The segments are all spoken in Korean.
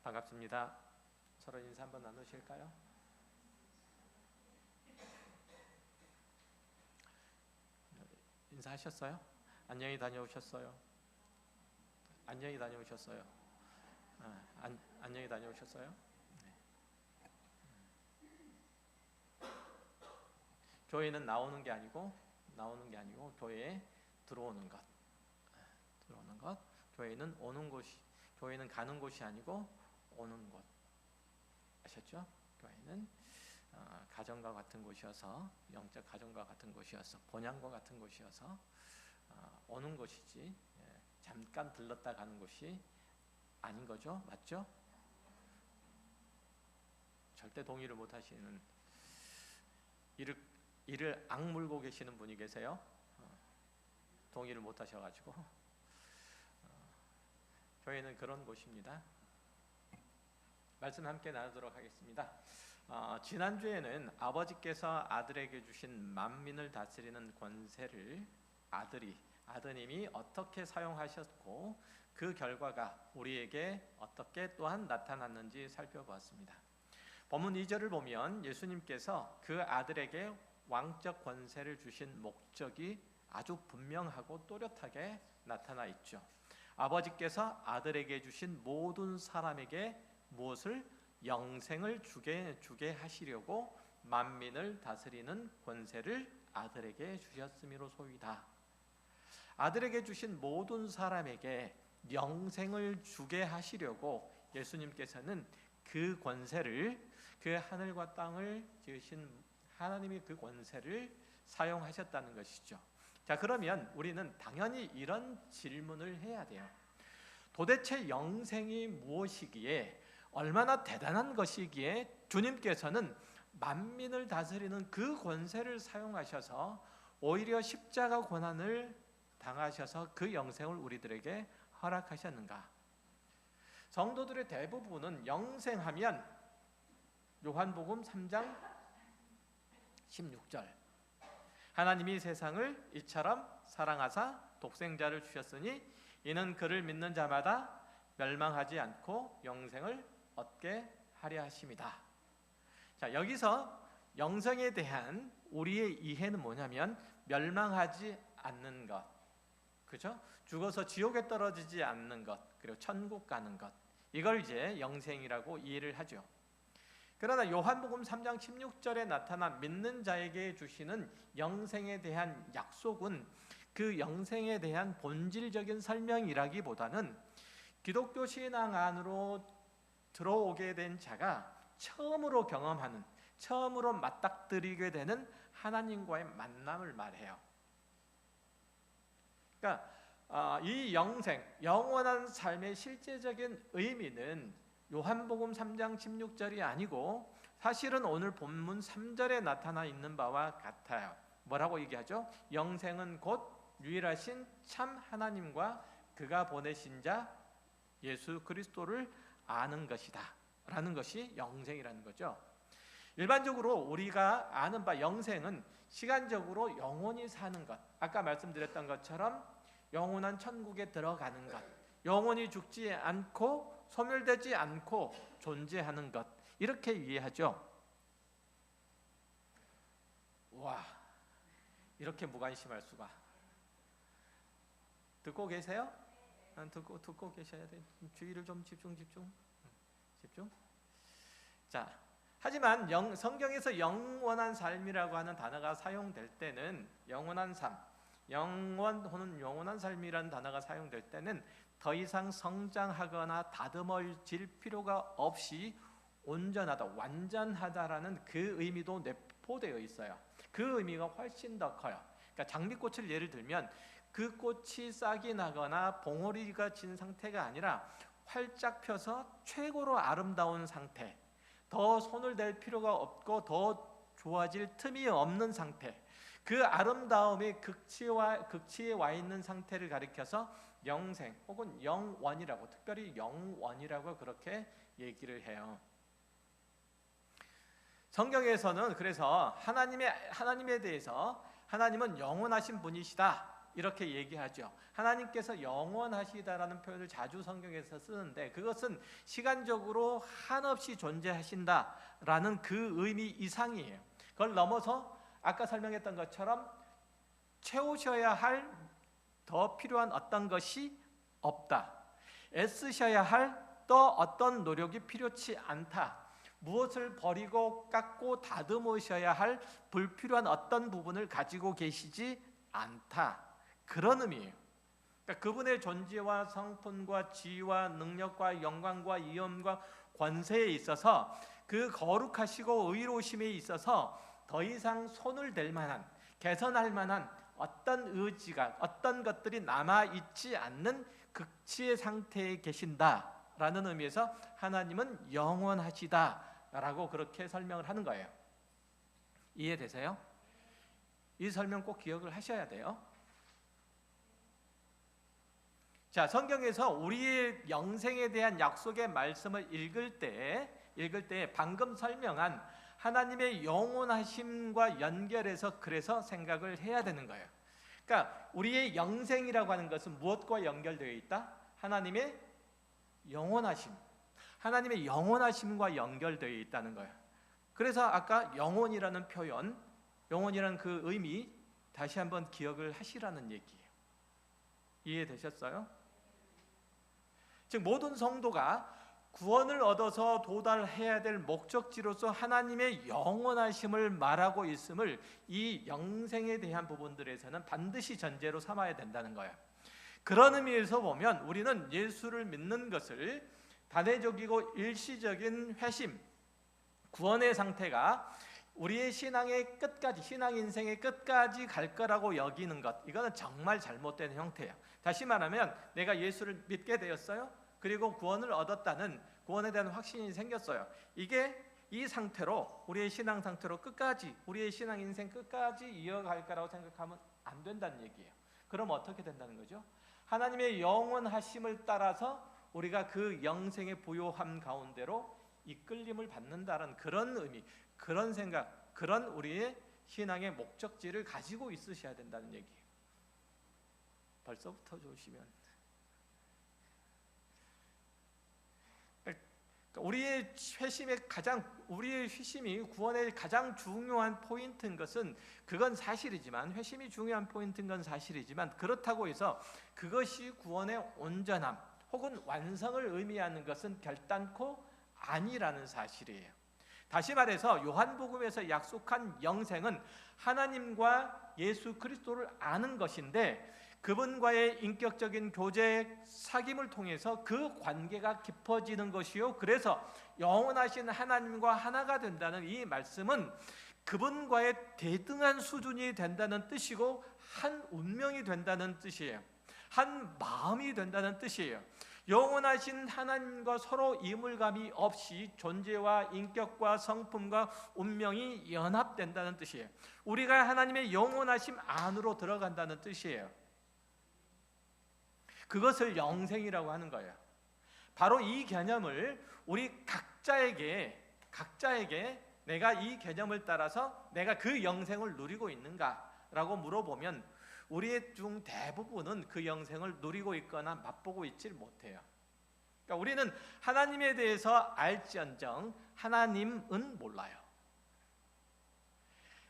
반갑습니다. 서로 인사 한번 나누실까요? 인사하셨어요? 안녕히 다녀오셨어요? 안녕히 다녀오셨어요? 안녕히 다녀오셨어요? 네. 교회는 나오는 게 아니고 교회에 들어오는 것. 교회는 오는 곳이, 교회는 가는 곳이 아니고 오는 곳. 아셨죠? 교회는 가정과 같은 곳이어서, 영적 가정과 같은 곳이어서, 본향과 같은 곳이어서 오는 곳이지 잠깐 들렀다 가는 곳이 아닌 거죠. 맞죠? 절대 동의를 못 하시는, 이를 악물고 계시는 분이 계세요. 동의를 못 하셔가지고. 교회는 그런 곳입니다. 말씀 함께 나누도록 하겠습니다. 지난주에는 아버지께서 아들에게 주신 만민을 다스리는 권세를 아드님이 어떻게 사용하셨고 그 결과가 우리에게 어떻게 또한 나타났는지 살펴보았습니다. 본문 2절을 보면 예수님께서 그 아들에게 왕적 권세를 주신 목적이 아주 분명하고 또렷하게 나타나 있죠. 아버지께서 아들에게 주신 모든 사람에게 무엇을? 영생을 주게 하시려고 만민을 다스리는 권세를 아들에게 주셨음이로소이다. 아들에게 주신 모든 사람에게 영생을 주게 하시려고 예수님께서는 그 권세를, 그 하늘과 땅을 지으신 하나님의 그 권세를 사용하셨다는 것이죠. 자, 그러면 우리는 당연히 이런 질문을 해야 돼요. 도대체 영생이 무엇이기에, 얼마나 대단한 것이기에 주님께서는 만민을 다스리는 그 권세를 사용하셔서 오히려 십자가 고난을 당하셔서 그 영생을 우리들에게 허락하셨는가? 성도들의 대부분은 영생하면 요한복음 3장 16절, 하나님이 세상을 이처럼 사랑하사 독생자를 주셨으니 이는 그를 믿는 자마다 멸망하지 않고 영생을 얻게 하려 하심이다. 자, 여기서 영생에 대한 우리의 이해는 뭐냐면 멸망하지 않는 것, 그죠? 죽어서 지옥에 떨어지지 않는 것, 그리고 천국 가는 것, 이걸 이제 영생이라고 이해를 하죠. 그러나 요한복음 3장 16절에 나타난 믿는 자에게 주시는 영생에 대한 약속은 그 영생에 대한 본질적인 설명이라기보다는 기독교 신앙 안으로 들어오게 된 자가 처음으로 경험하는, 처음으로 맞닥뜨리게 되는 하나님과의 만남을 말해요. 그러니까 이 영생, 영원한 삶의 실제적인 의미는 요한복음 3장 16절이 아니고 사실은 오늘 본문 3절에 나타나 있는 바와 같아요. 뭐라고 얘기하죠? 영생은 곧 유일하신 참 하나님과 그가 보내신 자 예수 그리스도를 아는 것이다 라는 것이 영생이라는 거죠. 일반적으로 우리가 아는 바 영생은 시간적으로 영원히 사는 것, 아까 말씀드렸던 것처럼 영원한 천국에 들어가는 것, 영원히 죽지 않고 소멸되지 않고 존재하는 것, 이렇게 이해하죠. 와, 이렇게 무관심할 수가. 듣고 계세요? 듣고 계셔야 돼요. 주의를 좀 집중. 자, 하지만 성경에서 영원한 삶이라고 하는 단어가 사용될 때는 영원한 삶, 영원 혹은 영원한 삶이라는 단어가 사용될 때는 더 이상 성장하거나 다듬어질 필요가 없이 온전하다, 완전하다라는 그 의미도 내포되어 있어요. 그 의미가 훨씬 더 커요. 그러니까 장미꽃을 예를 들면 그 꽃이 싹이 나거나 봉오리가 진 상태가 아니라 활짝 펴서 최고로 아름다운 상태, 더 손을 댈 필요가 없고 더 좋아질 틈이 없는 상태, 그 아름다움의 극치에 와 있는 상태를 가리켜서 영생 혹은 영원이라고, 특별히 영원이라고 그렇게 얘기를 해요. 성경에서는 그래서 하나님에 대해서 하나님은 영원하신 분이시다, 이렇게 얘기하죠. 하나님께서 영원하시다라는 표현을 자주 성경에서 쓰는데 그것은 시간적으로 한없이 존재하신다라는 그 의미 이상이에요. 그걸 넘어서 아까 설명했던 것처럼 채우셔야 할 더 필요한 어떤 것이 없다. 애쓰셔야 할 또 어떤 노력이 필요치 않다. 무엇을 버리고 깎고 다듬으셔야 할 불필요한 어떤 부분을 가지고 계시지 않다. 그런 의미예요. 그러니까 그분의 존재와 성품과 지위와 능력과 영광과 위엄과 권세에 있어서 그 거룩하시고 의로우심에 있어서 더 이상 손을 댈 만한, 개선할 만한 어떤 의지가, 어떤 것들이 남아있지 않는 극치의 상태에 계신다라는 의미에서 하나님은 영원하시다라고 그렇게 설명을 하는 거예요. 이해되세요? 이 설명 꼭 기억을 하셔야 돼요. 자, 성경에서 우리의 영생에 대한 약속의 말씀을 읽을 때 방금 설명한 하나님의 영원하심과 연결해서 그래서 생각을 해야 되는 거예요. 그러니까 우리의 영생이라고 하는 것은 무엇과 연결되어 있다? 하나님의 영원하심. 하나님의 영원하심과 연결되어 있다는 거예요. 그래서 아까 영원이라는 표현, 영원이라는 그 의미 다시 한번 기억을 하시라는 얘기예요. 이해되셨어요? 즉 모든 성도가 구원을 얻어서 도달해야 될 목적지로서 하나님의 영원하심을 말하고 있음을 이 영생에 대한 부분들에서는 반드시 전제로 삼아야 된다는 거예요. 그런 의미에서 보면 우리는 예수를 믿는 것을 단회적이고 일시적인 회심, 구원의 상태가 우리의 신앙의 끝까지, 신앙 인생의 끝까지 갈 거라고 여기는 것, 이거는 정말 잘못된 형태예요. 다시 말하면 내가 예수를 믿게 되었어요. 그리고 구원을 얻었다는 구원에 대한 확신이 생겼어요. 이게 이 상태로 우리의 신앙 상태로 끝까지 우리의 신앙 인생 끝까지 이어갈 거라고 생각하면 안 된다는 얘기예요. 그럼 어떻게 된다는 거죠? 하나님의 영원하심을 따라서 우리가 그 영생의 부요함 가운데로 이끌림을 받는다는 그런 의미, 그런 생각, 그런 우리의 신앙의 목적지를 가지고 있으셔야 된다는 얘기예요. 벌써부터 조시면 우리의 회심이 구원의 가장 중요한 포인트인 것은 그건 사실이지만, 회심이 중요한 포인트인 건 사실이지만, 그렇다고 해서 그것이 구원의 온전함 혹은 완성을 의미하는 것은 결단코 아니라는 사실이에요. 다시 말해서 요한복음에서 약속한 영생은 하나님과 예수 그리스도를 아는 것인데, 그분과의 인격적인 교제, 사귐을 통해서 그 관계가 깊어지는 것이요, 그래서 영원하신 하나님과 하나가 된다는 이 말씀은 그분과의 대등한 수준이 된다는 뜻이고 한 운명이 된다는 뜻이에요. 한 마음이 된다는 뜻이에요. 영원하신 하나님과 서로 이물감이 없이 존재와 인격과 성품과 운명이 연합된다는 뜻이에요. 우리가 하나님의 영원하심 안으로 들어간다는 뜻이에요. 그것을 영생이라고 하는 거예요. 바로 이 개념을 우리 각자에게 내가 이 개념을 따라서 내가 그 영생을 누리고 있는가라고 물어보면 우리의 중 대부분은 그 영생을 누리고 있거나 맛보고 있질 못해요. 그러니까 우리는 하나님에 대해서 알지언정 하나님은 몰라요.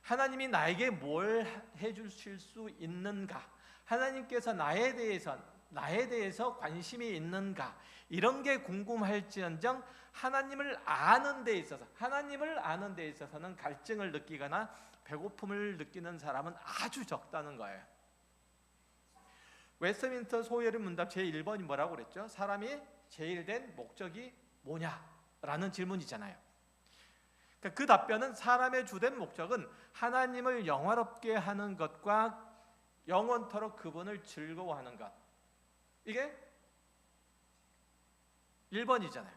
하나님이 나에게 뭘 해주실 수 있는가, 하나님께서 나에 대해서 관심이 있는가, 이런 게 궁금할지언정 하나님을 아는 데 있어서는 갈증을 느끼거나 배고픔을 느끼는 사람은 아주 적다는 거예요. 웨스트민스터 소요리 문답 제1번이 뭐라고 그랬죠? 사람이 제일 된 목적이 뭐냐라는 질문이잖아요. 그러니까 그 답변은 사람의 주된 목적은 하나님을 영화롭게 하는 것과 영원토록 그분을 즐거워하는 것, 이게 1번이잖아요.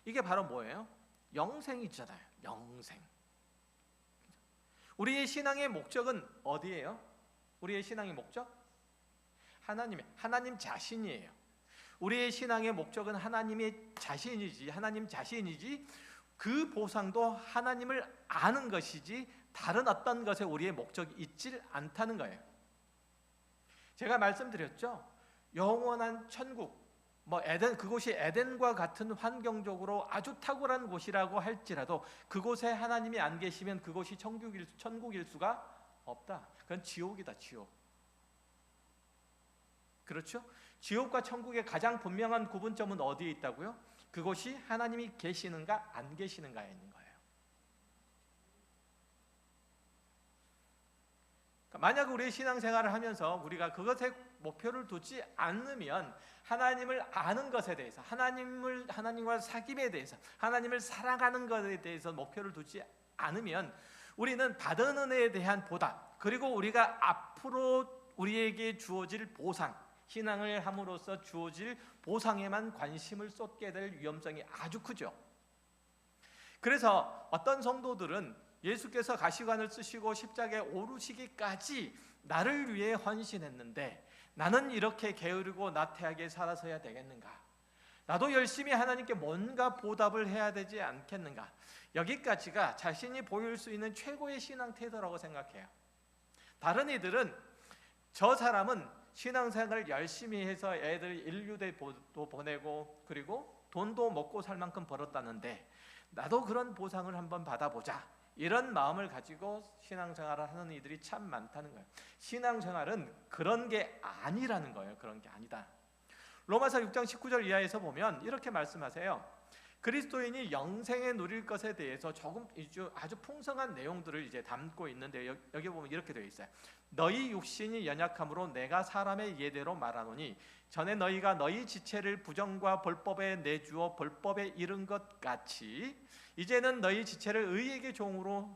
이게 바로 뭐예요? 영생이잖아요. 영생. 우리의 신앙의 목적은 어디예요? 우리의 신앙의 목적? 하나님 자신이에요. 우리의 신앙의 목적은 하나님 자신이지 그 보상도 하나님을 아는 것이지 다른 어떤 것에 우리의 목적이 있질 않다는 거예요. 제가 말씀드렸죠. 영원한 천국, 에덴, 그곳이 에덴과 같은 환경적으로 아주 탁월한 곳이라고 할지라도 그곳에 하나님이 안 계시면 그곳이 천국일 수가 없다. 그건 지옥이다, 지옥. 그렇죠? 지옥과 천국의 가장 분명한 구분점은 어디에 있다고요? 그곳이 하나님이 계시는가 안 계시는가에 있는 거예요. 만약 우리의 신앙생활을 하면서 우리가 그것에 목표를 두지 않으면 하나님을 아는 것에 대해서, 하나님과 사귐에 대해서, 하나님을 사랑하는 것에 대해서 목표를 두지 않으면 우리는 받은 은혜에 대한 보답, 그리고 우리가 앞으로 우리에게 주어질 보상, 신앙을 함으로써 주어질 보상에만 관심을 쏟게 될 위험성이 아주 크죠. 그래서 어떤 성도들은 예수께서 가시관을 쓰시고 십자가에 오르시기까지 나를 위해 헌신했는데 나는 이렇게 게으르고 나태하게 살아서야 되겠는가? 나도 열심히 하나님께 뭔가 보답을 해야 되지 않겠는가? 여기까지가 자신이 보일 수 있는 최고의 신앙 태도라고 생각해요. 다른 이들은 저 사람은 신앙생활을 열심히 해서 애들 인류대도 보내고 그리고 돈도 먹고 살 만큼 벌었다는데 나도 그런 보상을 한번 받아보자, 이런 마음을 가지고 신앙생활을 하는 이들이 참 많다는 거예요. 신앙생활은 그런 게 아니라는 거예요. 그런 게 아니다. 로마서 6장 19절 이하에서 보면 이렇게 말씀하세요. 그리스도인이 영생에 누릴 것에 대해서 아주 풍성한 내용들을 이제 담고 있는데 여기 보면 이렇게 되어 있어요. 너희 육신이 연약함으로 내가 사람의 예대로 말하노니 전에 너희가 너희 지체를 부정과 벌법에 내주어 벌법에 이른 것 같이 이제는 너희 지체를 의에게 종으로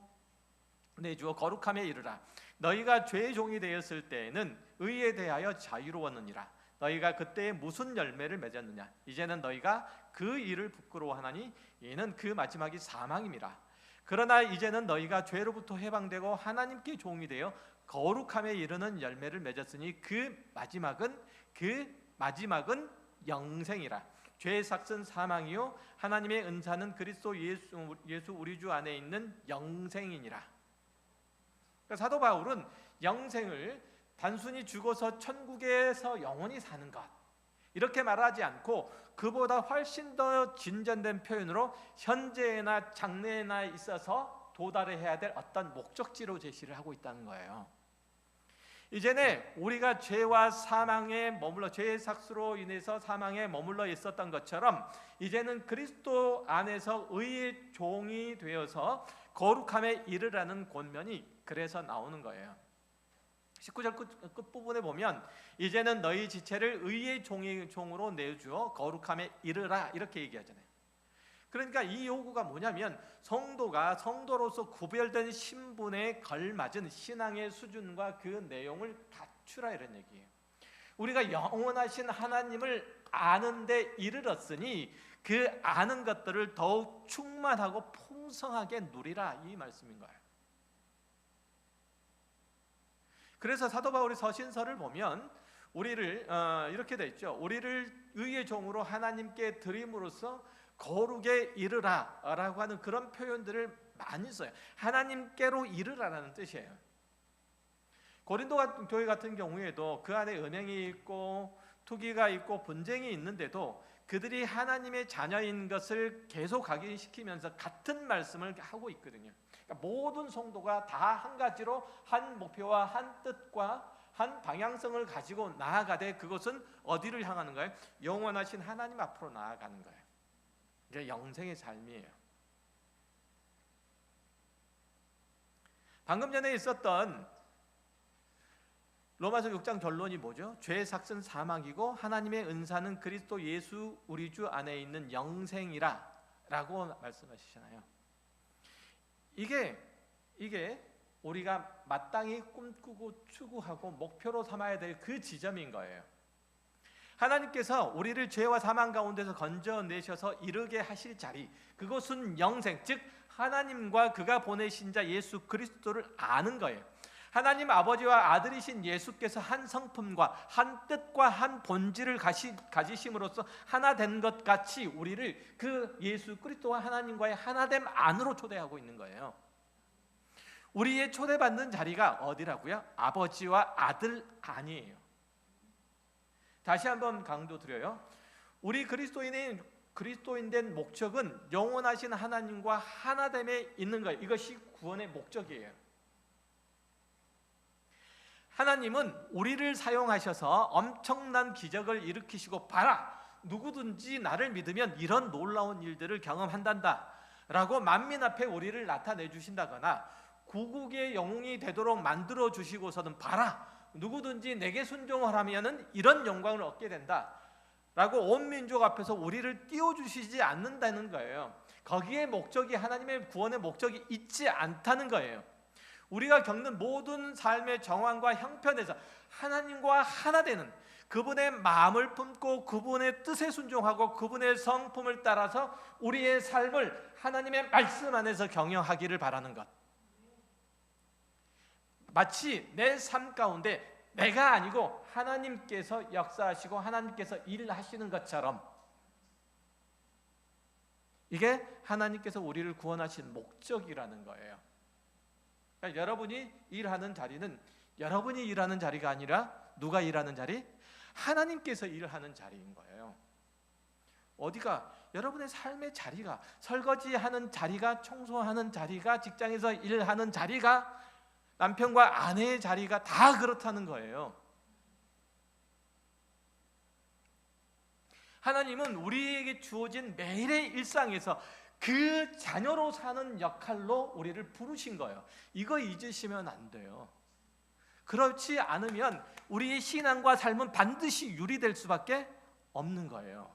내주어 거룩함에 이르라. 너희가 죄의 종이 되었을 때에는 의에 대하여 자유로웠느니라. 너희가 그때에 무슨 열매를 맺었느냐? 이제는 너희가 그 일을 부끄러워하나니 이는 그 마지막이 사망임이라. 그러나 이제는 너희가 죄로부터 해방되고 하나님께 종이 되어 거룩함에 이르는 열매를 맺었으니 그 마지막은 영생이라. 죄의 삭은 사망이요 하나님의 은사는 그리스도 예수 우리 주 안에 있는 영생이니라. 그러니까 사도 바울은 영생을 단순히 죽어서 천국에서 영원히 사는 것, 이렇게 말하지 않고 그보다 훨씬 더 진전된 표현으로 현재나 장래나 있어서 도달해야 될 어떤 목적지로 제시를 하고 있다는 거예요. 이제는 우리가 죄와 사망에 머물러, 죄의 삭수로 인해서 사망에 머물러 있었던 것처럼 이제는 그리스도 안에서 의의 종이 되어서 거룩함에 이르라는 권면이 그래서 나오는 거예요. 19절 끝부분에 보면 이제는 너희 지체를 의의 종으로 내주어 거룩함에 이르라, 이렇게 얘기하잖아요. 그러니까 이 요구가 뭐냐면 성도가 성도로서 구별된 신분에 걸맞은 신앙의 수준과 그 내용을 갖추라, 이런 얘기예요. 우리가 영원하신 하나님을 아는데 이르렀으니 그 아는 것들을 더욱 충만하고 풍성하게 누리라, 이 말씀인 거예요. 그래서 사도 바울이 서신서를 보면 우리를 이렇게 돼 있죠. 우리를 의의 종으로 하나님께 드림으로써 거룩에 이르라 라고 하는 그런 표현들을 많이 써요. 하나님께로 이르라라는 뜻이에요. 고린도 교회 같은 경우에도 그 안에 음행이 있고 투기가 있고 분쟁이 있는데도 그들이 하나님의 자녀인 것을 계속 각인시키면서 같은 말씀을 하고 있거든요. 그러니까 모든 성도가 다 한 가지로 한 목표와 한 뜻과 한 방향성을 가지고 나아가되 그것은 어디를 향하는 거예요? 영원하신 하나님 앞으로 나아가는 거예요. 이게 영생의 삶이에요. 방금 전에 있었던 로마서 6장 결론이 뭐죠? 죄의 삭은 사망이고 하나님의 은사는 그리스도 예수 우리 주 안에 있는 영생이라 라고 말씀하시잖아요. 이게 우리가 마땅히 꿈꾸고 추구하고 목표로 삼아야 될 그 지점인 거예요. 하나님께서 우리를 죄와 사망 가운데서 건져내셔서 이르게 하실 자리, 그것은 영생, 즉 하나님과 그가 보내신 자 예수 그리스도를 아는 거예요. 하나님 아버지와 아들이신 예수께서 한 성품과 한 뜻과 한 본질을 가지심으로써 하나 된 것 같이 우리를 그 예수 그리스도와 하나님과의 하나됨 안으로 초대하고 있는 거예요. 우리의 초대받는 자리가 어디라고요? 아버지와 아들 안이에요. 다시 한번 강조드려요. 우리 그리스도인 된 목적은 영원하신 하나님과 하나됨에 있는 거예요. 이것이 구원의 목적이에요. 하나님은 우리를 사용하셔서 엄청난 기적을 일으키시고, 봐라, 누구든지 나를 믿으면 이런 놀라운 일들을 경험한단다 라고 만민 앞에 우리를 나타내 주신다거나, 구국의 영웅이 되도록 만들어 주시고서는, 봐라, 누구든지 내게 순종을 하면 이런 영광을 얻게 된다 라고 온 민족 앞에서 우리를 띄워주시지 않는다는 거예요. 거기에 목적이, 하나님의 구원의 목적이 있지 않다는 거예요. 우리가 겪는 모든 삶의 정황과 형편에서 하나님과 하나 되는, 그분의 마음을 품고 그분의 뜻에 순종하고 그분의 성품을 따라서 우리의 삶을 하나님의 말씀 안에서 경영하기를 바라는 것. 마치 내 삶 가운데 내가 아니고 하나님께서 역사하시고 하나님께서 일하시는 것처럼, 이게 하나님께서 우리를 구원하신 목적이라는 거예요. 그러니까 여러분이 일하는 자리는 여러분이 일하는 자리가 아니라 누가 일하는 자리? 하나님께서 일하는 자리인 거예요. 어디가, 여러분의 삶의 자리가, 설거지하는 자리가, 청소하는 자리가, 직장에서 일하는 자리가, 남편과 아내의 자리가 다 그렇다는 거예요. 하나님은 우리에게 주어진 매일의 일상에서 그 자녀로 사는 역할로 우리를 부르신 거예요. 이거 잊으시면 안 돼요. 그렇지 않으면 우리의 신앙과 삶은 반드시 유리될 수밖에 없는 거예요.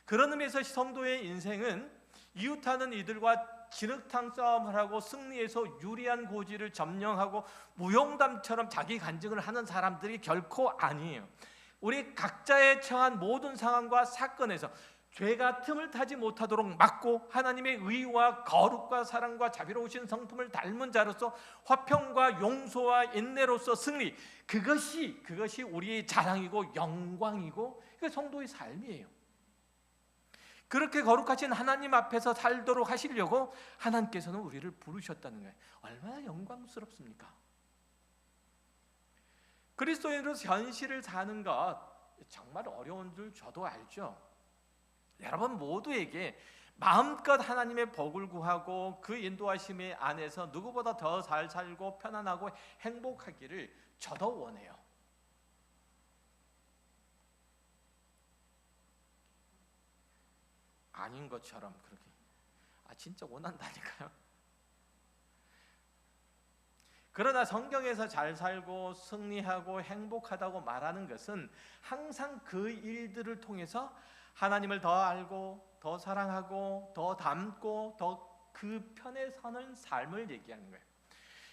그런 의미에서 성도의 인생은 이웃하는 이들과 진흙탕 싸움을 하고 승리해서 유리한 고지를 점령하고 무용담처럼 자기 간증을 하는 사람들이 결코 아니에요. 우리 각자의 처한 모든 상황과 사건에서 죄가 틈을 타지 못하도록 막고 하나님의 의와 거룩과 사랑과 자비로우신 성품을 닮은 자로서 화평과 용서와 인내로서 승리, 그것이 우리의 자랑이고 영광이고, 그게 성도의 삶이에요. 그렇게 거룩하신 하나님 앞에서 살도록 하시려고 하나님께서는 우리를 부르셨다는 거예요. 얼마나 영광스럽습니까? 그리스도인으로서 현실을 사는 것 정말 어려운 줄 저도 알죠. 여러분 모두에게 마음껏 하나님의 복을 구하고 그 인도하심의 안에서 누구보다 더 잘 살고 편안하고 행복하기를 저도 원해요. 아닌 것처럼 그렇게, 진짜 원한다니까요. 그러나 성경에서 잘 살고 승리하고 행복하다고 말하는 것은 항상 그 일들을 통해서 하나님을 더 알고 더 사랑하고 더 닮고 더 그 편에 서는 삶을 얘기하는 거예요.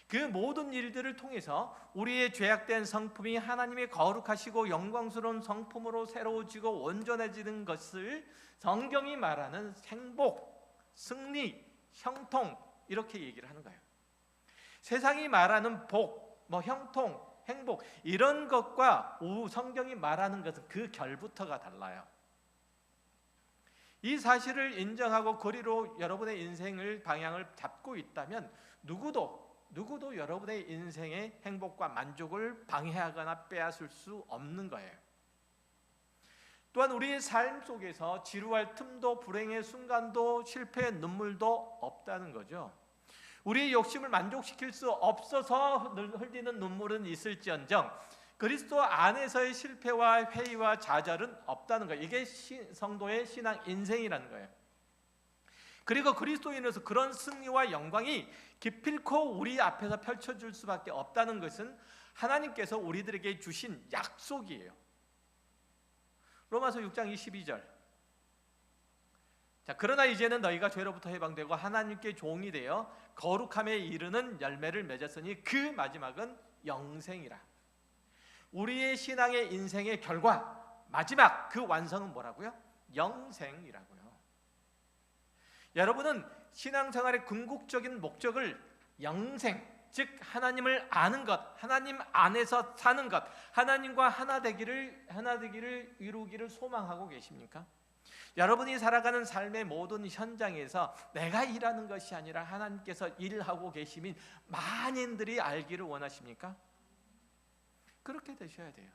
그 모든 일들을 통해서 우리의 죄악된 성품이 하나님의 거룩하시고 영광스러운 성품으로 새로워지고 온전해지는 것을 성경이 말하는 행복, 승리, 형통, 이렇게 얘기를 하는 거예요. 세상이 말하는 복, 형통, 행복, 이런 것과 성경이 말하는 것은 그 결부터가 달라요. 이 사실을 인정하고 거리로 여러분의 인생을 방향을 잡고 있다면 누구도 여러분의 인생의 행복과 만족을 방해하거나 빼앗을 수 없는 거예요. 또한 우리의 삶 속에서 지루할 틈도 불행의 순간도 실패의 눈물도 없다는 거죠. 우리의 욕심을 만족시킬 수 없어서 흘리는 눈물은 있을지언정 그리스도 안에서의 실패와 회의와 좌절은 없다는 거예요. 이게 성도의 신앙 인생이라는 거예요. 그리고 그리스도인으로서 그런 승리와 영광이 기필코 우리 앞에서 펼쳐질 수밖에 없다는 것은 하나님께서 우리들에게 주신 약속이에요. 로마서 6장 22절. 자, 그러나 이제는 너희가 죄로부터 해방되고 하나님께 종이 되어 거룩함에 이르는 열매를 맺었으니 그 마지막은 영생이라. 우리의 신앙의 인생의 결과, 마지막 그 완성은 뭐라고요? 영생이라고요. 여러분은 신앙생활의 궁극적인 목적을 영생, 즉 하나님을 아는 것, 하나님 안에서 사는 것, 하나님과 하나 되기를 이루기를 소망하고 계십니까? 여러분이 살아가는 삶의 모든 현장에서 내가 일하는 것이 아니라 하나님께서 일하고 계심인 만인들이 알기를 원하십니까? 그렇게 되셔야 돼요.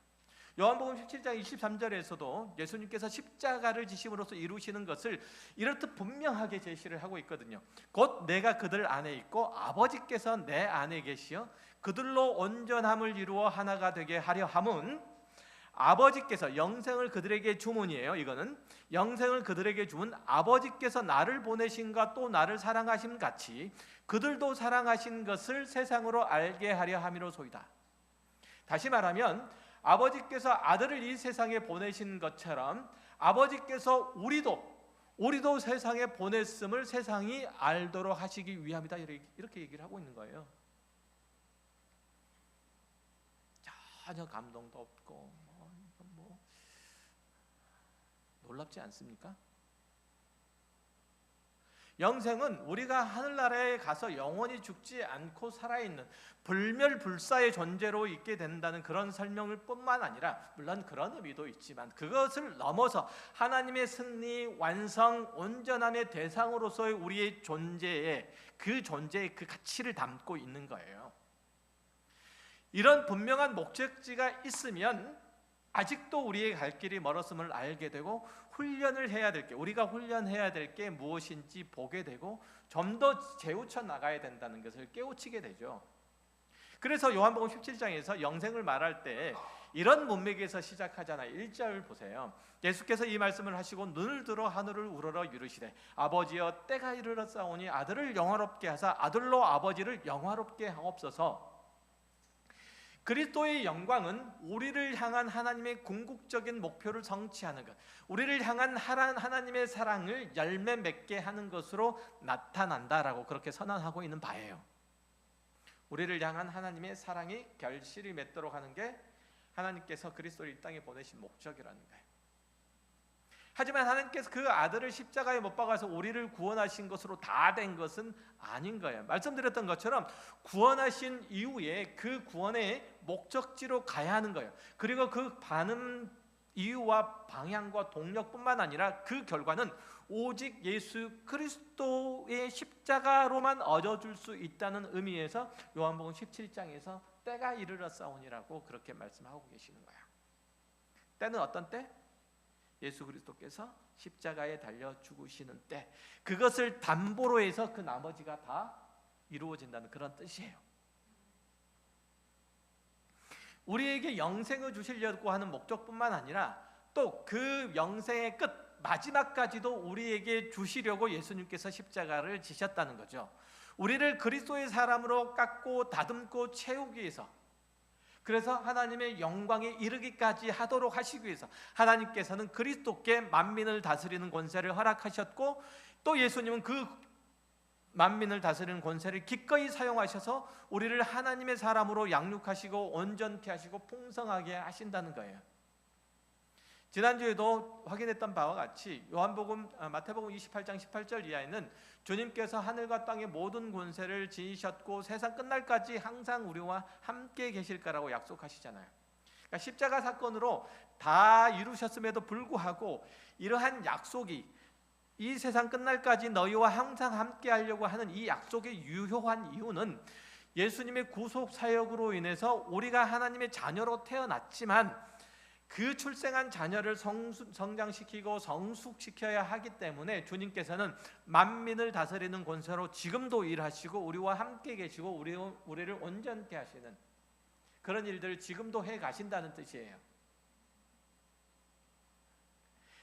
요한복음 17장 23절에서도 예수님께서 십자가를 지심으로써 이루시는 것을 이렇듯 분명하게 제시를 하고 있거든요. 곧 내가 그들 안에 있고 아버지께서 내 안에 계시어 그들로 온전함을 이루어 하나가 되게 하려 함은 아버지께서 영생을 그들에게 주문이에요. 이거는 영생을 그들에게 주문 아버지께서 나를 보내신가 또 나를 사랑하심 같이 그들도 사랑하신 것을 세상으로 알게 하려 함이로소이다. 다시 말하면 아버지께서 아들을 이 세상에 보내신 것처럼 아버지께서 우리도 세상에 보냈음을 세상이 알도록 하시기 위함이다. 이렇게 얘기를 하고 있는 거예요. 전혀 감동도 없고 놀랍지 않습니까? 영생은 우리가 하늘나라에 가서 영원히 죽지 않고 살아있는 불멸불사의 존재로 있게 된다는 그런 설명을 뿐만 아니라 물론 그런 의미도 있지만 그것을 넘어서 하나님의 승리, 완성, 온전함의 대상으로서의 우리의 존재의 그 가치를 담고 있는 거예요. 이런 분명한 목적지가 있으면 아직도 우리의 갈 길이 멀었음을 알게 되고 우리가 훈련해야 될 게 무엇인지 보게 되고 좀 더 재우쳐 나가야 된다는 것을 깨우치게 되죠. 그래서 요한복음 17장에서 영생을 말할 때 이런 문맥에서 시작하잖아요. 1절 보세요. 예수께서 이 말씀을 하시고 눈을 들어 하늘을 우러러 이르시되 아버지여 때가 이르렀사오니 아들을 영화롭게 하사 아들로 아버지를 영화롭게 하옵소서. 그리스도의 영광은 우리를 향한 하나님의 궁극적인 목표를 성취하는 것, 우리를 향한 하나님의 사랑을 열매 맺게 하는 것으로 나타난다라고 그렇게 선언하고 있는 바예요. 우리를 향한 하나님의 사랑이 결실이 맺도록 하는 게 하나님께서 그리스도를 이 땅에 보내신 목적이라는 거예요. 하지만 하나님께서 그 아들을 십자가에 못 박아서 우리를 구원하신 것으로 다 된 것은 아닌 거예요. 말씀드렸던 것처럼 구원하신 이후에 그 구원의 목적지로 가야 하는 거예요. 그리고 그 반응 이유와 방향과 동력뿐만 아니라 그 결과는 오직 예수 그리스도의 십자가로만 얻어줄 수 있다는 의미에서 요한복음 17장에서 때가 이르렀사오니라고 그렇게 말씀하고 계시는 거예요. 때는 어떤 때? 예수 그리스도께서 십자가에 달려 죽으시는 때, 그것을 담보로 해서 그 나머지가 다 이루어진다는 그런 뜻이에요. 우리에게 영생을 주시려고 하는 목적뿐만 아니라 또 그 영생의 끝 마지막까지도 우리에게 주시려고 예수님께서 십자가를 지셨다는 거죠. 우리를 그리스도의 사람으로 깎고 다듬고 채우기 위해서, 그래서 하나님의 영광에 이르기까지 하도록 하시기 위해서 하나님께서는 그리스도께 만민을 다스리는 권세를 허락하셨고, 또 예수님은 그 만민을 다스리는 권세를 기꺼이 사용하셔서 우리를 하나님의 사람으로 양육하시고 온전케 하시고 풍성하게 하신다는 거예요. 지난주에도 확인했던 바와 같이 마태복음 28장 18절 이하에는 주님께서 하늘과 땅의 모든 권세를 지니셨고 세상 끝날까지 항상 우리와 함께 계실 거라고 약속하시잖아요. 그러니까 십자가 사건으로 다 이루셨음에도 불구하고 이러한 약속이 이 세상 끝날까지 너희와 항상 함께 하려고 하는 이 약속의 유효한 이유는 예수님의 구속 사역으로 인해서 우리가 하나님의 자녀로 태어났지만 그 출생한 자녀를 성장시키고 성숙시켜야 하기 때문에 주님께서는 만민을 다스리는 권세로 지금도 일하시고 우리와 함께 계시고 우리를 온전케 하시는 그런 일들을 지금도 해 가신다는 뜻이에요.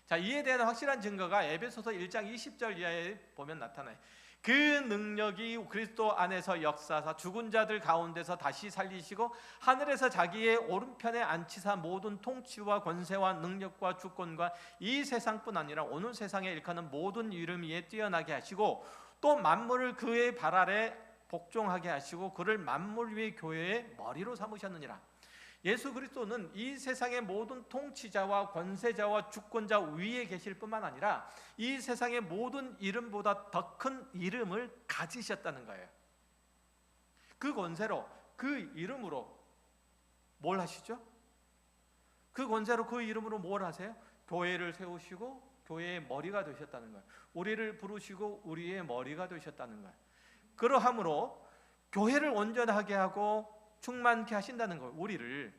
자, 이에 대한 확실한 증거가 에베소서 1장 20절 이하에 보면 나타나요. 그 능력이 그리스도 안에서 역사하사 죽은 자들 가운데서 다시 살리시고 하늘에서 자기의 오른편에 앉히사 모든 통치와 권세와 능력과 주권과 이 세상뿐 아니라 오늘 세상에 일컫는 모든 이름 위에 뛰어나게 하시고 또 만물을 그의 발 아래 복종하게 하시고 그를 만물 위의 교회의 머리로 삼으셨느니라. 예수 그리스도는 이 세상의 모든 통치자와 권세자와 주권자 위에 계실 뿐만 아니라 이 세상의 모든 이름보다 더 큰 이름을 가지셨다는 거예요. 그 권세로, 그 이름으로 뭘 하시죠? 그 권세로, 그 이름으로 뭘 하세요? 교회를 세우시고 교회의 머리가 되셨다는 거예요. 우리를 부르시고 우리의 머리가 되셨다는 거예요. 그러함으로 교회를 온전하게 하고 충만케 하신다는 거예요. 우리를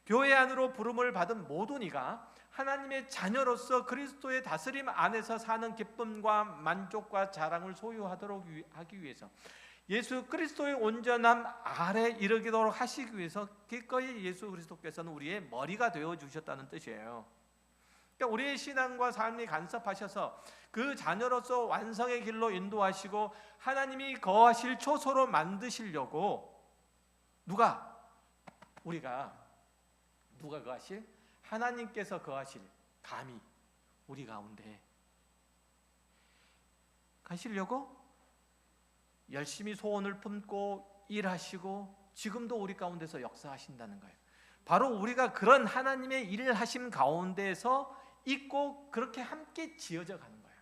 교회 안으로 부름을 받은 모든 이가 하나님의 자녀로서 그리스도의 다스림 안에서 사는 기쁨과 만족과 자랑을 소유하도록 하기 위해서, 예수 그리스도의 온전함 아래 이르도록 하시기 위해서 기꺼이 예수 그리스도께서는 우리의 머리가 되어 주셨다는 뜻이에요. 그러니까 우리의 신앙과 삶이 간섭하셔서 그 자녀로서 완성의 길로 인도하시고 하나님이 거하실 초소로 만드시려고 누가 거하실? 하나님께서 거하실 감히 우리 가운데 가시려고 열심히 소원을 품고 일하시고 지금도 우리 가운데서 역사하신다는 거예요. 바로 우리가 그런 하나님의 일을 하심 가운데서 있고 그렇게 함께 지어져 가는 거예요.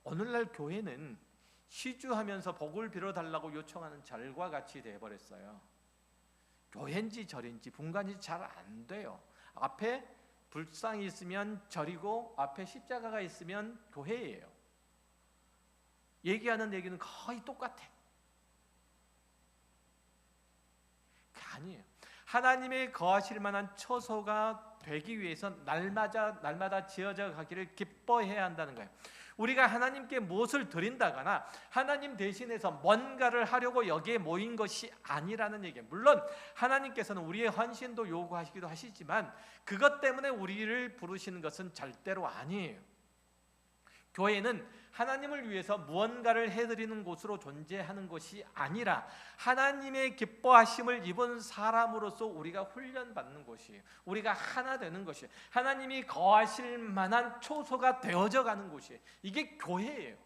오늘날 교회는 시주하면서 복을 빌어달라고 요청하는 절과 같이 되어버렸어요. 교회인지 절인지 분간이 잘 안 돼요. 앞에 불상이 있으면 절이고 앞에 십자가가 있으면 교회예요. 얘기하는 얘기는 거의 똑같아. 그게 아니에요. 하나님의 거하실 만한 처소가 되기 위해서 날마다 지어져 가기를 기뻐해야 한다는 거예요. 우리가 하나님께 무엇을 드린다거나 하나님 대신해서 뭔가를 하려고 여기에 모인 것이 아니라는 얘기예요. 물론 하나님께서는 우리의 헌신도 요구하시기도 하시지만 그것 때문에 우리를 부르시는 것은 절대로 아니에요. 교회는 하나님을 위해서 무언가를 해드리는 곳으로 존재하는 것이 아니라 하나님의 기뻐하심을 입은 사람으로서 우리가 훈련받는 곳이에요. 우리가 하나 되는 것이에요. 하나님이 거하실 만한 초소가 되어져 가는 곳이에요. 이게 교회예요.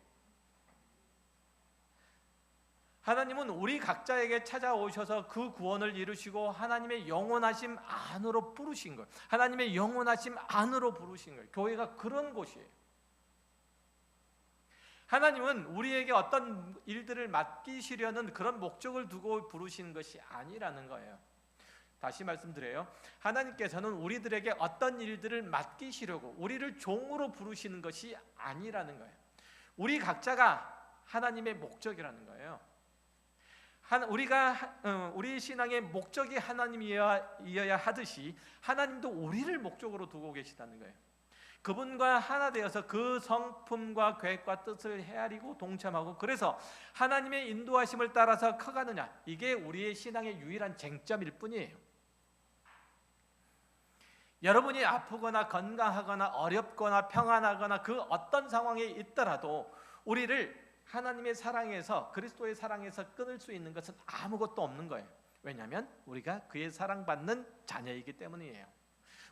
하나님은 우리 각자에게 찾아오셔서 그 구원을 이루시고 하나님의 영원하심 안으로 부르신 거예요. 하나님의 영원하심 안으로 부르신 거예요. 교회가 그런 곳이에요. 하나님은 우리에게 어떤 일들을 맡기시려는 그런 목적을 두고 부르시는 것이 아니라는 거예요. 다시 말씀드려요. 하나님께서는 우리들에게 어떤 일들을 맡기시려고 우리를 종으로 부르시는 것이 아니라는 거예요. 우리 각자가 하나님의 목적이라는 거예요. 우리 신앙의 목적이 하나님이어야 하듯이 하나님도 우리를 목적으로 두고 계시다는 거예요. 그분과 하나 되어서 그 성품과 계획과 뜻을 헤아리고 동참하고, 그래서 하나님의 인도하심을 따라서 커가느냐, 이게 우리의 신앙의 유일한 쟁점일 뿐이에요. 여러분이 아프거나 건강하거나 어렵거나 평안하거나 그 어떤 상황에 있더라도 우리를 하나님의 사랑에서, 그리스도의 사랑에서 끊을 수 있는 것은 아무것도 없는 거예요. 왜냐하면 우리가 그의 사랑받는 자녀이기 때문이에요.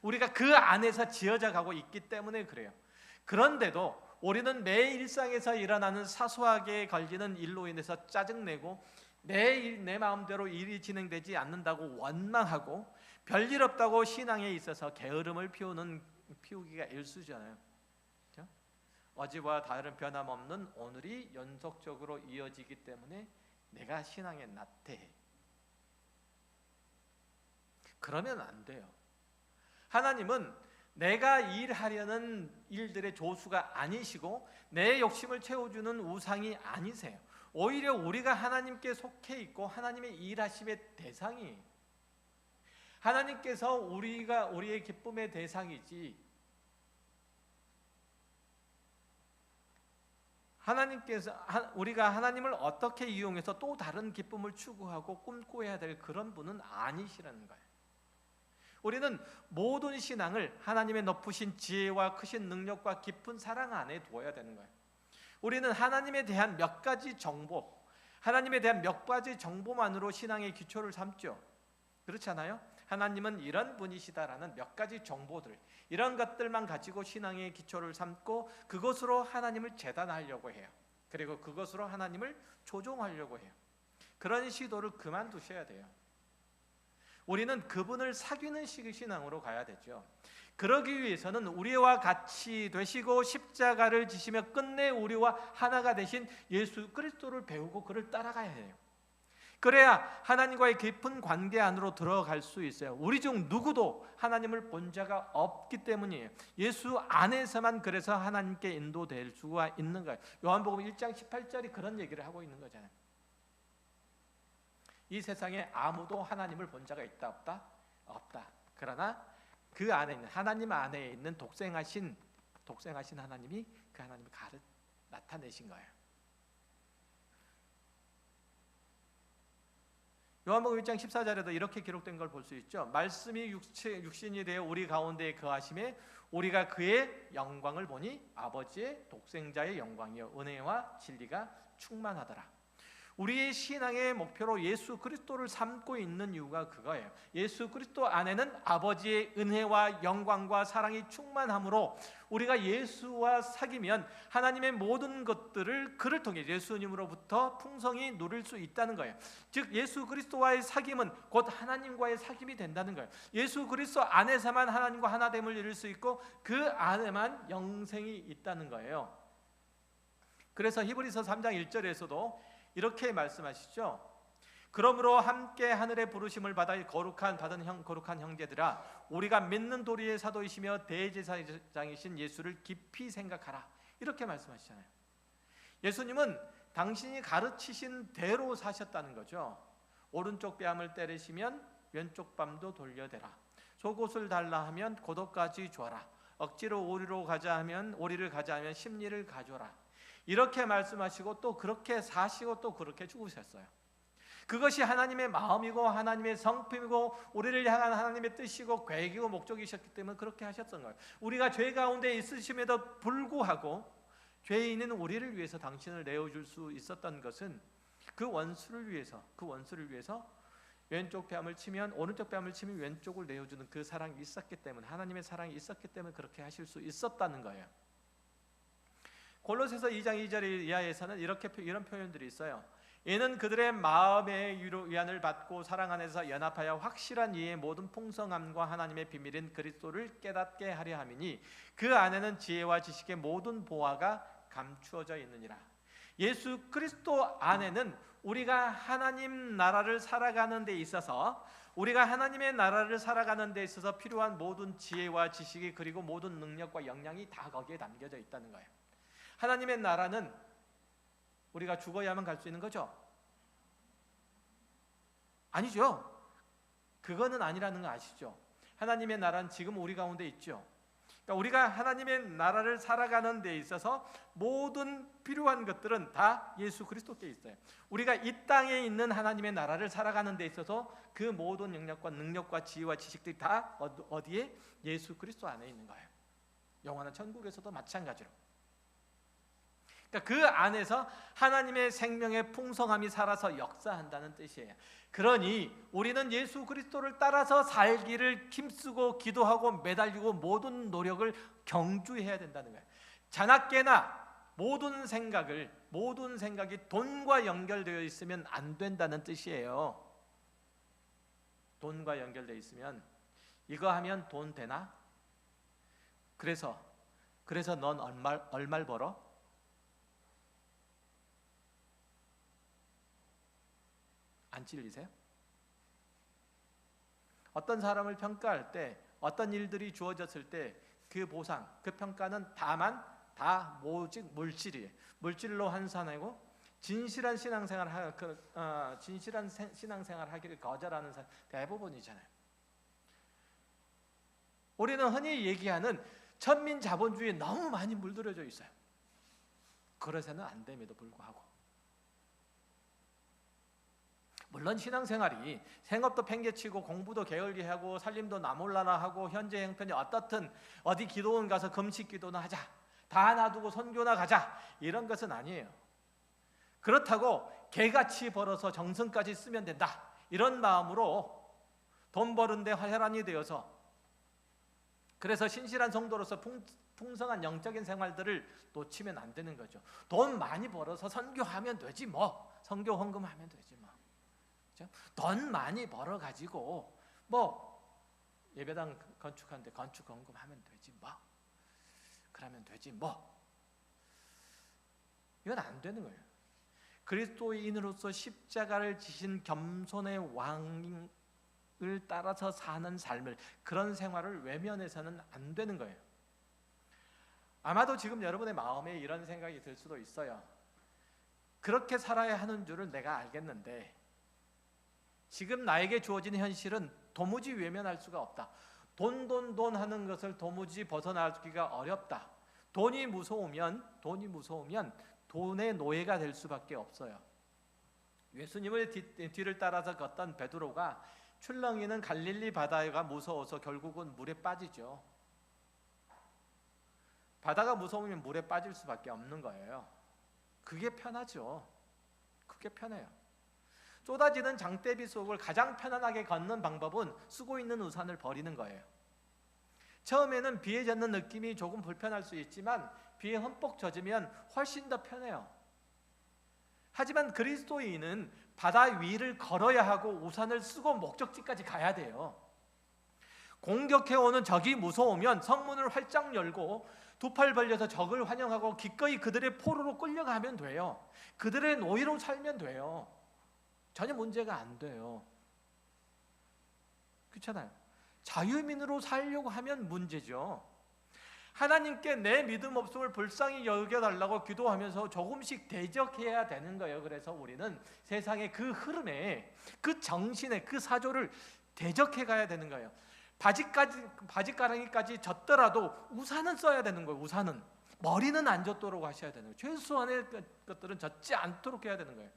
우리가 그 안에서 지어져 가고 있기 때문에 그래요. 그런데도 우리는 매 일상에서 일어나는 사소하게 걸리는 일로 인해서 짜증내고 내 마음대로 일이 진행되지 않는다고 원망하고 별일 없다고 신앙에 있어서 게으름을 피우기가 일쑤잖아요. 그렇죠? 어제와 다른 변함없는 오늘이 연속적으로 이어지기 때문에 내가 신앙에 나태해. 그러면 안 돼요. 하나님은 내가 일하려는 일들의 조수가 아니시고 내 욕심을 채워주는 우상이 아니세요. 오히려 우리가 하나님께 속해 있고 하나님의 일하심의 대상이에요. 하나님께서 우리의 기쁨의 대상이지, 우리가 하나님을 어떻게 이용해서 또 다른 기쁨을 추구하고 꿈꿔야 될 그런 분은 아니시라는 거예요. 우리는 모든 신앙을 하나님의 높으신 지혜와 크신 능력과 깊은 사랑 안에 두어야 되는 거예요. 우리는 하나님에 대한 몇 가지 정보, 하나님에 대한 몇 가지 정보만으로 신앙의 기초를 삼죠. 그렇지 않아요? 하나님은 이런 분이시다라는 몇 가지 정보들, 이런 것들만 가지고 신앙의 기초를 삼고 그것으로 하나님을 재단하려고 해요. 그리고 그것으로 하나님을 조종하려고 해요. 그런 시도를 그만두셔야 돼요. 우리는 그분을 사귀는 신앙으로 가야 되죠. 그러기 위해서는 우리와 같이 되시고 십자가를 지시며 끝내 우리와 하나가 되신 예수 그리스도를 배우고 그를 따라가야 해요. 그래야 하나님과의 깊은 관계 안으로 들어갈 수 있어요. 우리 중 누구도 하나님을 본 자가 없기 때문이에요. 예수 안에서만 그래서 하나님께 인도될 수가 있는 거예요. 요한복음 1장 18절이 그런 얘기를 하고 있는 거잖아요. 이 세상에 아무도 하나님을 본 자가 있다 없다? 없다. 그러나 그 안에 있는 하나님 안에 있는 독생하신 하나님이 그 하나님을 나타내신 거예요. 요한복음 1장 14절에도 이렇게 기록된 걸 볼 수 있죠. 말씀이 육신이 되어 우리 가운데 거하심에 우리가 그의 영광을 보니 아버지의 독생자의 영광이요 은혜와 진리가 충만하더라. 우리의 신앙의 목표로 예수 그리스도를 삼고 있는 이유가 그거예요. 예수 그리스도 안에는 아버지의 은혜와 영광과 사랑이 충만함으로 우리가 예수와 사귀면 하나님의 모든 것들을 그를 통해 예수님으로부터 풍성히 누릴 수 있다는 거예요. 즉 예수 그리스도와의 사귐은 곧 하나님과의 사귐이 된다는 거예요. 예수 그리스도 안에서만 하나님과 하나됨을 이룰 수 있고 그 안에만 영생이 있다는 거예요. 그래서 히브리서 3장 1절에서도 이렇게 말씀하시죠. 그러므로 함께 하늘의 부르심을 받아 거룩한 형제들아, 우리가 믿는 도리의 사도이시며 대제사장이신 예수를 깊이 생각하라. 이렇게 말씀하시잖아요. 예수님은 당신이 가르치신 대로 사셨다는 거죠. 오른쪽 뺨을 때리시면 왼쪽 뺨도 돌려대라. 속옷을 달라 하면 겉옷까지 줘라. 억지로 오리를 가자 하면 심리를 가져라. 이렇게 말씀하시고 또 그렇게 사시고 또 그렇게 죽으셨어요. 그것이 하나님의 마음이고 하나님의 성품이고 우리를 향한 하나님의 뜻이고 계획이고 목적이셨기 때문에 그렇게 하셨던 거예요. 우리가 죄 가운데 있으심에도 불구하고 죄인인 우리를 위해서 당신을 내어줄 수 있었던 것은 그 원수를 위해서 왼쪽 뺨을 치면 오른쪽 뺨을 치면 왼쪽을 내어주는 그 사랑이 있었기 때문에, 하나님의 사랑이 있었기 때문에 그렇게 하실 수 있었다는 거예요. 골로새서 2장 2절 이하에서는 이런 표현들이 있어요. 이는 그들의 마음의 위안을 받고 사랑 안에서 연합하여 확실한 이의 모든 풍성함과 하나님의 비밀인 그리스도를 깨닫게 하려 함이니 그 안에는 지혜와 지식의 모든 보화가 감추어져 있느니라. 예수 그리스도 안에는 우리가 하나님 나라를 살아가는 데 있어서 필요한 모든 지혜와 지식이 그리고 모든 능력과 역량이 다 거기에 담겨져 있다는 거예요. 하나님의 나라는 우리가 죽어야만 갈 수 있는 거죠? 아니죠. 그거는 아니라는 거 아시죠? 하나님의 나라는 지금 우리 가운데 있죠. 그러니까 우리가 하나님의 나라를 살아가는 데 있어서 모든 필요한 것들은 다 예수 그리스도께 있어요. 우리가 이 땅에 있는 하나님의 나라를 살아가는 데 있어서 그 모든 영역과 능력과 지혜와 지식들이 다 어디에? 예수 그리스도 안에 있는 거예요. 영원한 천국에서도 마찬가지로. 그러니까 그 안에서 하나님의 생명의 풍성함이 살아서 역사한다는 뜻이에요. 그러니 우리는 예수 그리스도를 따라서 살기를 힘쓰고 기도하고 매달리고 모든 노력을 경주해야 된다는 거예요. 자나깨나 모든 생각이 돈과 연결되어 있으면 안 된다는 뜻이에요. 돈과 연결되어 있으면 이거 하면 돈 되나? 그래서 넌 얼마를 벌어? 안 찔리세요? 어떤 사람을 평가할 때, 어떤 일들이 주어졌을 때 그 보상, 그 평가는 다 오직 물질이에요. 물질로 환산하고 진실한 신앙생활 하기를 거절하는 사람 대부분이잖아요. 우리는 흔히 얘기하는 천민자본주의에 너무 많이 물들여져 있어요. 그래서는 안 됨에도 불구하고, 물론 신앙생활이 생업도 팽개치고 공부도 게을리하고 살림도 나몰라라 하고 현재 형편이 어떻든 어디 기도원 가서 금식 기도나 하자, 다 놔두고 선교나 가자, 이런 것은 아니에요. 그렇다고 개같이 벌어서 정성까지 쓰면 된다, 이런 마음으로 돈 버는데 혈안이 되어서 그래서 신실한 성도로서 풍성한 영적인 생활들을 놓치면 안 되는 거죠. 돈 많이 벌어서 선교하면 되지 뭐, 선교 헌금하면 되지 뭐. 돈 많이 벌어 가지고 예배당 건축하는데 건축 헌금하면 되지 뭐, 그러면 되지 뭐. 이건 안 되는 거예요. 그리스도인으로서 십자가를 지신 겸손의 왕을 따라서 사는 삶을, 그런 생활을 외면해서는 안 되는 거예요. 아마도 지금 여러분의 마음에 이런 생각이 들 수도 있어요. 그렇게 살아야 하는 줄을 내가 알겠는데 지금 나에게 주어진 현실은 도무지 외면할 수가 없다. 돈 하는 것을 도무지 벗어나기가 어렵다. 돈이 무서우면 돈의 노예가 될 수밖에 없어요. 예수님을 뒤를 따라서 걷던 베드로가 출렁이는 갈릴리 바다가 무서워서 결국은 물에 빠지죠. 바다가 무서우면 물에 빠질 수밖에 없는 거예요. 그게 편하죠. 그게 편해요. 쏟아지는 장대비 속을 가장 편안하게 걷는 방법은 쓰고 있는 우산을 버리는 거예요. 처음에는 비에 젖는 느낌이 조금 불편할 수 있지만 비에 흠뻑 젖으면 훨씬 더 편해요. 하지만 그리스도인은 바다 위를 걸어야 하고 우산을 쓰고 목적지까지 가야 돼요. 공격해오는 적이 무서우면 성문을 활짝 열고 두 팔 벌려서 적을 환영하고 기꺼이 그들의 포로로 끌려가면 돼요. 그들의 노예로 살면 돼요. 전혀 문제가 안 돼요. 그렇잖아요. 자유민으로 살려고 하면 문제죠. 하나님께 내 믿음 없음을 불쌍히 여겨달라고 기도하면서 조금씩 대적해야 되는 거예요. 그래서 우리는 세상의 그 흐름에, 그 정신에, 그 사조를 대적해 가야 되는 거예요. 바지가랑이까지 젖더라도 우산은 써야 되는 거예요. 우산은. 머리는 안 젖도록 하셔야 되는 거예요. 최소한의 것들은 젖지 않도록 해야 되는 거예요.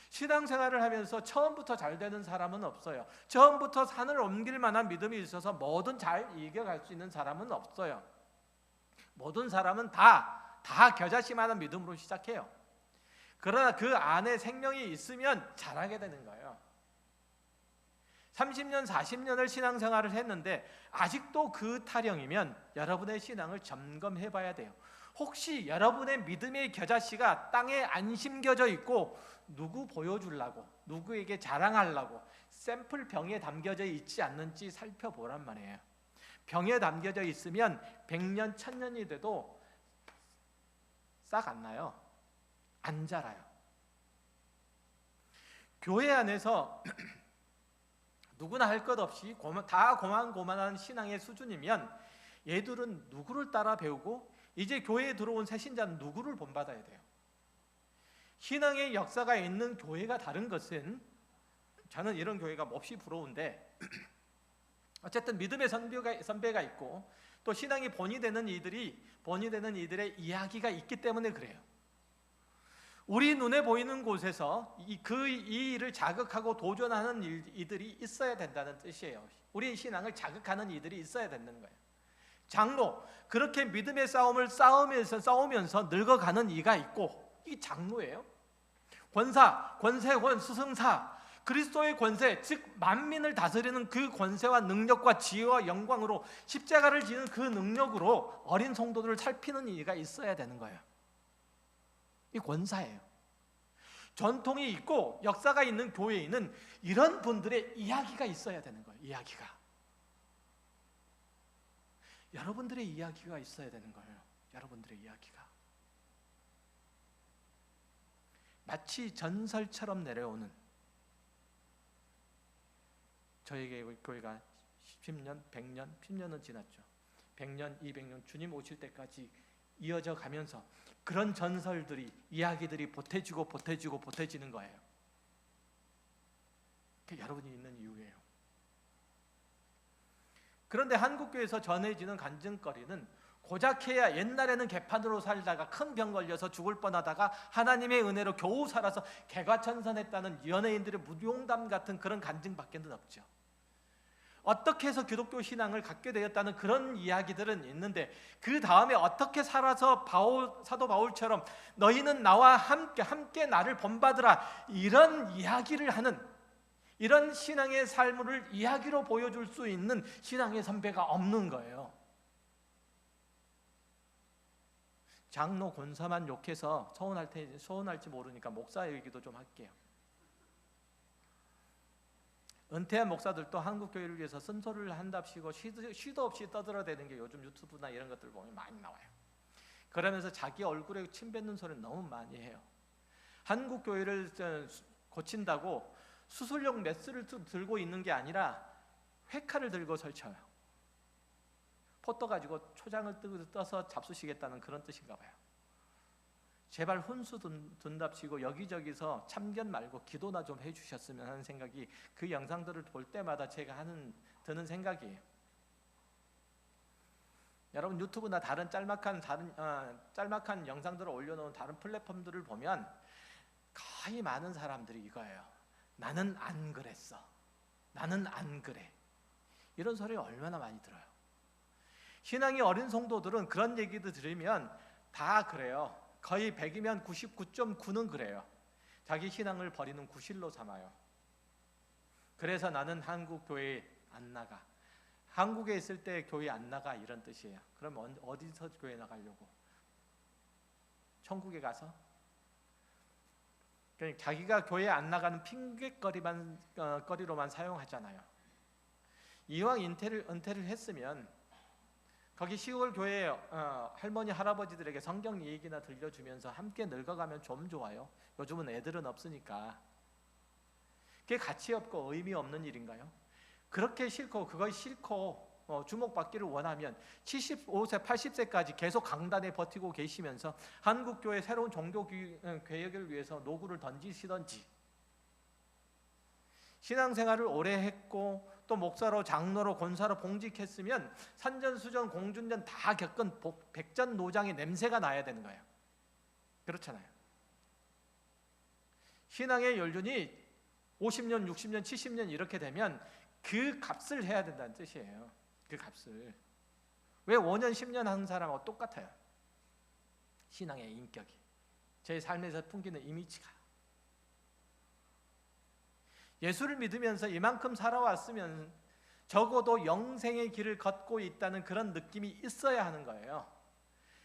신앙생활을 하면서 처음부터 잘 되는 사람은 없어요. 처음부터 산을 옮길 만한 믿음이 있어서 뭐든 잘 이겨갈 수 있는 사람은 없어요. 모든 사람은 다 겨자씨만한 믿음으로 시작해요. 그러나 그 안에 생명이 있으면 잘하게 되는 거예요. 30년, 40년을 신앙생활을 했는데 아직도 그 타령이면 여러분의 신앙을 점검해 봐야 돼요. 혹시 여러분의 믿음의 겨자씨가 땅에 안 심겨져 있고 누구 보여주려고, 누구에게 자랑하려고 샘플 병에 담겨져 있지 않는지 살펴보란 말이에요. 병에 담겨져 있으면 100년, 1000년이 돼도 싹 안 나요. 안 자라요. 교회 안에서 누구나 할 것 없이 다 고만고만한 신앙의 수준이면 얘들은 누구를 따라 배우고 이제 교회에 들어온 새 신자는 누구를 본받아야 돼요? 신앙의 역사가 있는 교회가 다른 것은, 저는 이런 교회가 몹시 부러운데 어쨌든 믿음의 선배가 있고 또 신앙이 본이 되는 이들의 이야기가 있기 때문에 그래요. 우리 눈에 보이는 곳에서 이 일을 자극하고 도전하는 이들이 있어야 된다는 뜻이에요. 우리 신앙을 자극하는 이들이 있어야 되는 거예요. 장로, 그렇게 믿음의 싸움을 싸우면서 늙어가는 이가 있고, 이 장로예요. 권사, 권세권, 스승사, 그리스도의 권세, 즉 만민을 다스리는 그 권세와 능력과 지혜와 영광으로 십자가를 지는 그 능력으로 어린 성도들을 살피는 이가 있어야 되는 거예요. 이 권사예요. 전통이 있고 역사가 있는 교회에는 이런 분들의 이야기가 있어야 되는 거예요. 이야기가. 여러분들의 이야기가 있어야 되는 거예요. 여러분들의 이야기가. 마치 전설처럼 내려오는, 저에게 교회가 10년, 100년, 10년은 지났죠. 100년, 200년 주님 오실 때까지 이어져 가면서 그런 전설들이, 이야기들이 보태지는 거예요. 그게 여러분이 있는 이유예요. 그런데 한국교회에서 전해지는 간증거리는 고작해야 옛날에는 개판으로 살다가 큰 병 걸려서 죽을 뻔하다가 하나님의 은혜로 겨우 살아서 개과천선했다는 연예인들의 무용담 같은 그런 간증밖에는 없죠. 어떻게 해서 기독교 신앙을 갖게 되었다는 그런 이야기들은 있는데, 그 다음에 어떻게 살아서 사도 바울처럼 너희는 나와 함께 나를 본받으라, 이런 이야기를 하는, 이런 신앙의 삶을 이야기로 보여줄 수 있는 신앙의 선배가 없는 거예요. 장로 권사만 욕해서 서운할지 모르니까 목사 얘기도 좀 할게요. 은퇴한 목사들도 한국교회를 위해서 쓴소리를 한답시고 쉬도 없이 떠들어대는 게 요즘 유튜브나 이런 것들 보면 많이 나와요. 그러면서 자기 얼굴에 침 뱉는 소리를 너무 많이 해요. 한국교회를 고친다고 수술용 메스를 들고 있는 게 아니라 회칼을 들고 설쳐요. 포 떠가지고 초장을 떠서 잡수시겠다는 그런 뜻인가 봐요. 제발 훈수 둔답시고 여기저기서 참견 말고 기도나 좀 해주셨으면 하는 생각이 그 영상들을 볼 때마다 제가 드는 생각이에요. 여러분 유튜브나 다른 짤막한 영상들을 올려놓은 다른 플랫폼들을 보면 거의 많은 사람들이 이거예요. 나는 안 그랬어. 나는 안 그래. 이런 소리 얼마나 많이 들어요. 신앙이 어린 성도들은 그런 얘기도 들으면 다 그래요. 거의 100이면 99.9는 그래요. 자기 신앙을 버리는 구실로 삼아요. 그래서 나는 한국 교회에 안 나가. 한국에 있을 때 교회 안 나가 이런 뜻이에요. 그럼 어디서 교회 나가려고? 천국에 가서? 그러니까 자기가 교회 안 나가는 핑계거리로만 사용하잖아요. 이왕 은퇴를 했으면 거기 시골 교회 할머니 할아버지들에게 성경 얘기나 들려주면서 함께 늙어가면 좀 좋아요. 요즘은 애들은 없으니까. 그게 가치 없고 의미 없는 일인가요? 그렇게 싫고 그거 싫고 주목받기를 원하면 75세 80세까지 계속 강단에 버티고 계시면서 한국교회 새로운 종교 개혁을 위해서 노구를 던지시던지, 신앙생활을 오래 했고 또 목사로 장로로 권사로 봉직했으면 산전수전 공준전 다 겪은 백전노장의 냄새가 나야 되는 거예요. 그렇잖아요. 신앙의 연륜이 50년, 60년, 70년 이렇게 되면 그 값을 해야 된다는 뜻이에요. 그 값을. 왜 5년, 10년 하는 사람하고 똑같아요. 신앙의 인격이, 제 삶에서 풍기는 이미지가. 예수를 믿으면서 이만큼 살아왔으면 적어도 영생의 길을 걷고 있다는 그런 느낌이 있어야 하는 거예요.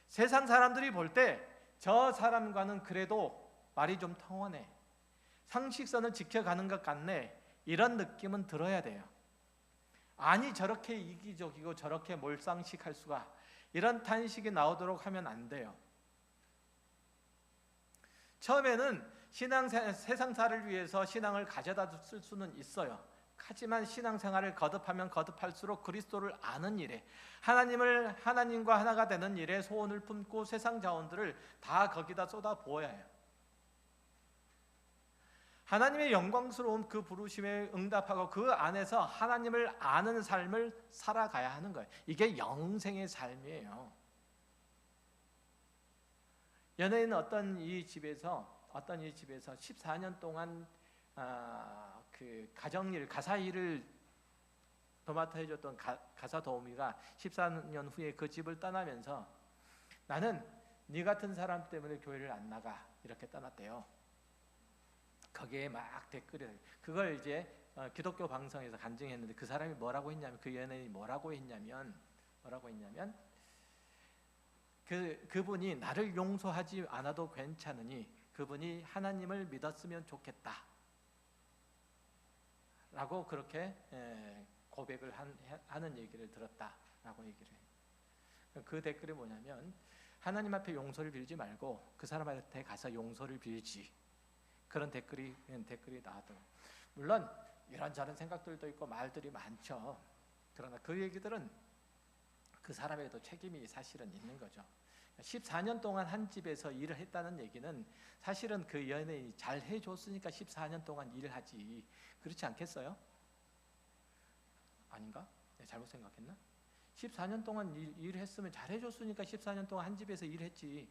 세상 사람들이 볼 때 저 사람과는 그래도 말이 좀 통하네, 상식선을 지켜가는 것 같네, 이런 느낌은 들어야 돼요. 아니 저렇게 이기적이고 저렇게 몰상식할 수가, 이런 탄식이 나오도록 하면 안 돼요. 처음에는 세상사를 위해서 신앙을 가져다 쓸 수는 있어요. 하지만 신앙생활을 거듭하면 거듭할수록 그리스도를 아는 일에, 하나님과 하나가 되는 일에 소원을 품고 세상 자원들을 다 거기다 쏟아 부어야 해요. 하나님의 영광스러운 그 부르심에 응답하고 그 안에서 하나님을 아는 삶을 살아가야 하는 거예요. 이게 영생의 삶이에요. 연예인 어떤 이 집에서 14년 동안 그 가정일, 가사 일을 도맡아 해줬던 가사 도우미가 14년 후에 그 집을 떠나면서 나는 네 같은 사람 때문에 교회를 안 나가, 이렇게 떠났대요. 거기에 막 댓글이, 그걸 이제 기독교 방송에서 간증했는데 그 사람이 뭐라고 했냐면, 그 연예인이 뭐라고 했냐면 그분이 나를 용서하지 않아도 괜찮으니 그분이 하나님을 믿었으면 좋겠다 라고 그렇게 고백을 하는 얘기를 들었다라고 얘기를 해요. 그 댓글이 뭐냐면, 하나님 앞에 용서를 빌지 말고 그 사람한테 가서 용서를 빌지, 그런 댓글이 나왔더라고요. 물론 이런저런 생각들도 있고 말들이 많죠. 그러나 그 얘기들은 그 사람에도 책임이 사실은 있는 거죠. 14년 동안 한 집에서 일을 했다는 얘기는 사실은 그 연예인이 잘 해줬으니까 14년 동안 일을 하지, 그렇지 않겠어요? 아닌가? 잘못 생각했나? 14년 동안 일을 했으면 잘 해줬으니까 14년 동안 한 집에서 일했지.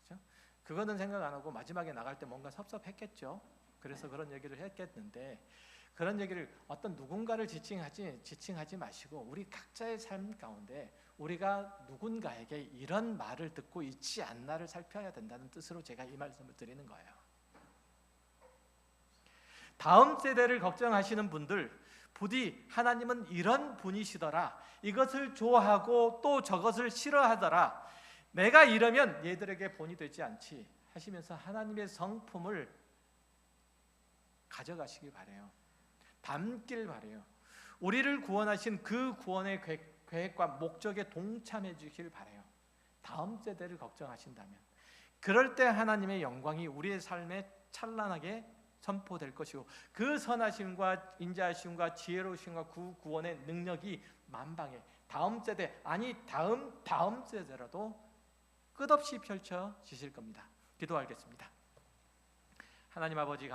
그렇죠? 그거는 생각 안 하고 마지막에 나갈 때 뭔가 섭섭했겠죠. 그래서 그런 얘기를 했겠는데, 그런 얘기를 어떤 누군가를 지칭하지 마시고 우리 각자의 삶 가운데 우리가 누군가에게 이런 말을 듣고 있지 않나를 살펴야 된다는 뜻으로 제가 이 말씀을 드리는 거예요. 다음 세대를 걱정하시는 분들, 부디 하나님은 이런 분이시더라, 이것을 좋아하고 또 저것을 싫어하더라, 내가 이러면 얘들에게 본이 되지 않지 하시면서 하나님의 성품을 가져가시길 바래요. 담길 바래요. 우리를 구원하신 그 구원의 계획과 목적에 동참해 주길 바래요. 다음 세대를 걱정하신다면 그럴 때 하나님의 영광이 우리의 삶에 찬란하게 선포될 것이고, 그 선하심과 인자하심과 지혜로우심과 그 구원의 능력이 만방에 다음 세대, 아니 다음 세대라도 끝없이 펼쳐지실 겁니다. 기도하겠습니다. 하나님 아버지 감사합니다.